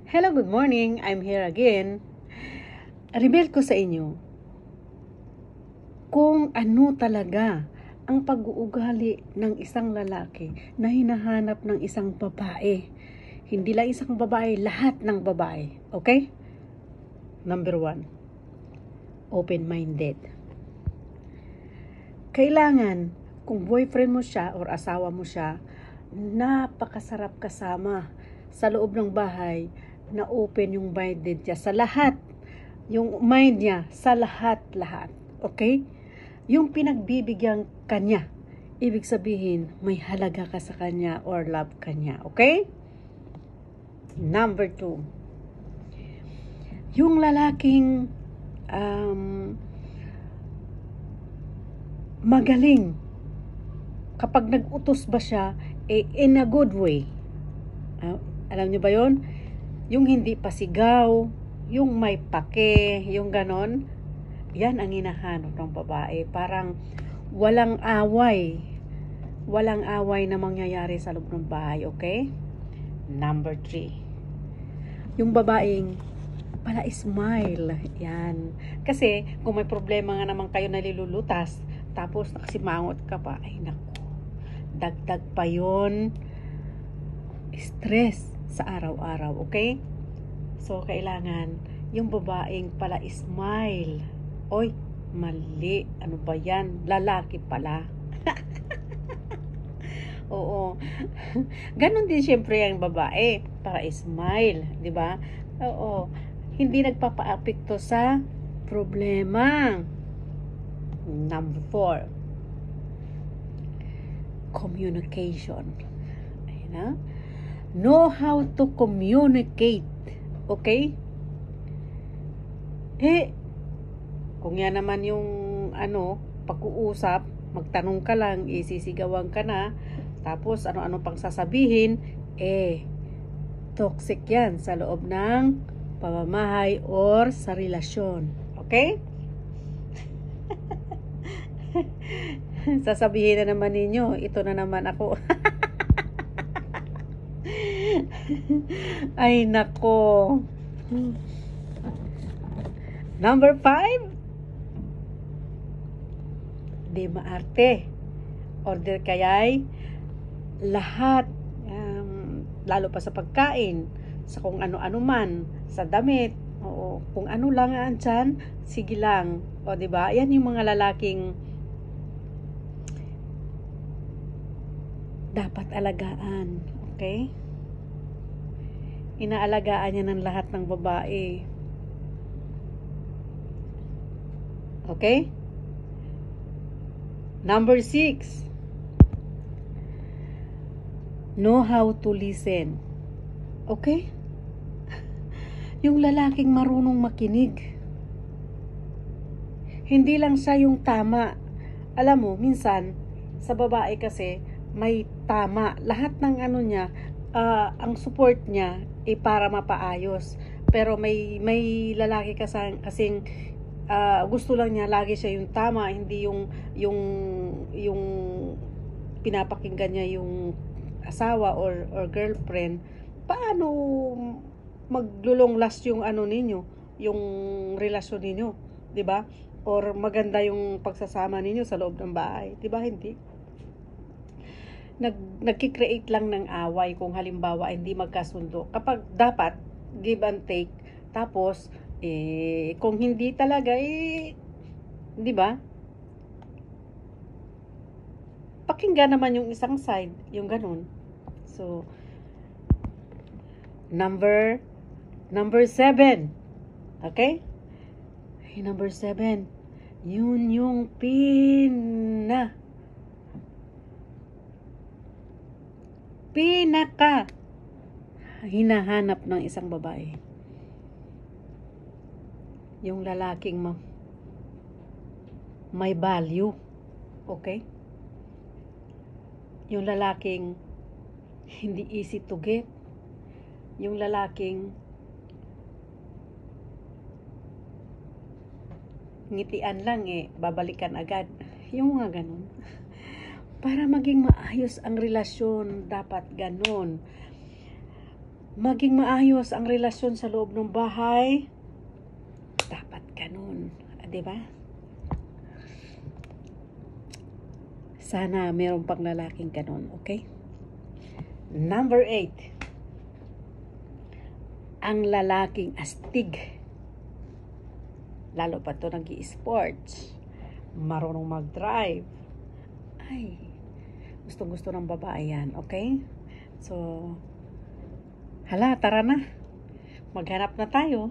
Hello, good morning. I'm here again. Reveal ko sa inyo kung ano talaga ang pag-uugali ng isang lalaki na hinahanap ng isang babae. Hindi lang isang babae, lahat ng babae. Okay? Number 1, open-minded. Kailangan, kung boyfriend mo siya or asawa mo siya, napakasarap kasama sa loob ng bahay na open yung minded niya sa lahat. Yung mind niya sa lahat-lahat. Okay? Yung pinagbibigyan kanya. Ibig sabihin, may halaga ka sa kanya or love kanya. Okay? Number 2. Yung lalaking magaling. Kapag nag-utos ba siya, in a good way. Alam niyo ba yon? Yung hindi pasigaw, yung may pake, yung ganon. Yan ang hinahanap ng babae. Parang walang away. Walang away na mangyayari sa loob ng bahay, okay? Number 3. Yung babaeng pala smile. Yan. Kasi kung may problema nga naman kayo nalilulutas, tapos nakasimangot ka pa, ay naku, dagdag pa yun stress sa araw-araw, okay? So, kailangan yung babaeng pala smile. Oy, mali. Ano ba yan? Lalaki pala. Oo. Ganon din syempre ang babae. Para smile. Diba? Oo. Hindi nagpapa-apekto sa problema. Number 4. Communication. Ayun na. Know how to communicate. Okay? Kung yan naman yung pag-uusap, magtanong ka lang, isisigawan ka na, tapos ano-ano pang sasabihin, toxic yan sa loob ng pamamahay or sa relasyon. Okay? Sasabihin na naman ninyo, ito na naman ako. Ay, nako. Number 5. Di maarte. Order kaya'y lahat. Lalo pa sa pagkain. Sa kung ano-ano man. Sa damit. Oo. Kung ano lang ang tiyan, sige lang. O, diba? Yan yung mga lalaking dapat alagaan. Okay? Inaalagaan niya ng lahat ng babae. Okay? Number 6. Know how to listen. Okay? Yung lalaking marunong makinig. Hindi lang siya yung tama. Alam mo, minsan, sa babae kasi, may tama. Lahat ng niya, ang support niya para mapaayos. Pero may lalaki kasing gusto lang niya lagi siya yung tama, hindi yung pinapakinggan niya yung asawa or girlfriend. Paano maglulong last yung ninyo, yung relasyon ninyo, 'di ba? Or maganda yung pagsasama ninyo sa loob ng bahay, 'di ba? Hindi. Nagki-create lang ng away kung halimbawa hindi magkasundo. Kapag dapat give and take, tapos kung hindi talaga, di ba? Pakinggan naman yung isang side, yung ganun. So, number 7. Okay? Number 7. Yun yung pinaka hinahanap ng isang babae. Yung lalaking may value. Okay? Yung lalaking hindi easy to get. Yung lalaking ngitian lang babalikan agad. Yung mga ganun. Para maging maayos ang relasyon, dapat ganun. maging maayos ang relasyon sa loob ng bahay, dapat ganun. Di ba? Sana mayroon pang lalaking ganun, okay? Number 8. Ang lalaking astig. Lalo pa to nag-i-sports. Marunong mag-drive. Ay, gustong-gusto ng babae yan, okay? So, hala, tara na. Maghanap na tayo.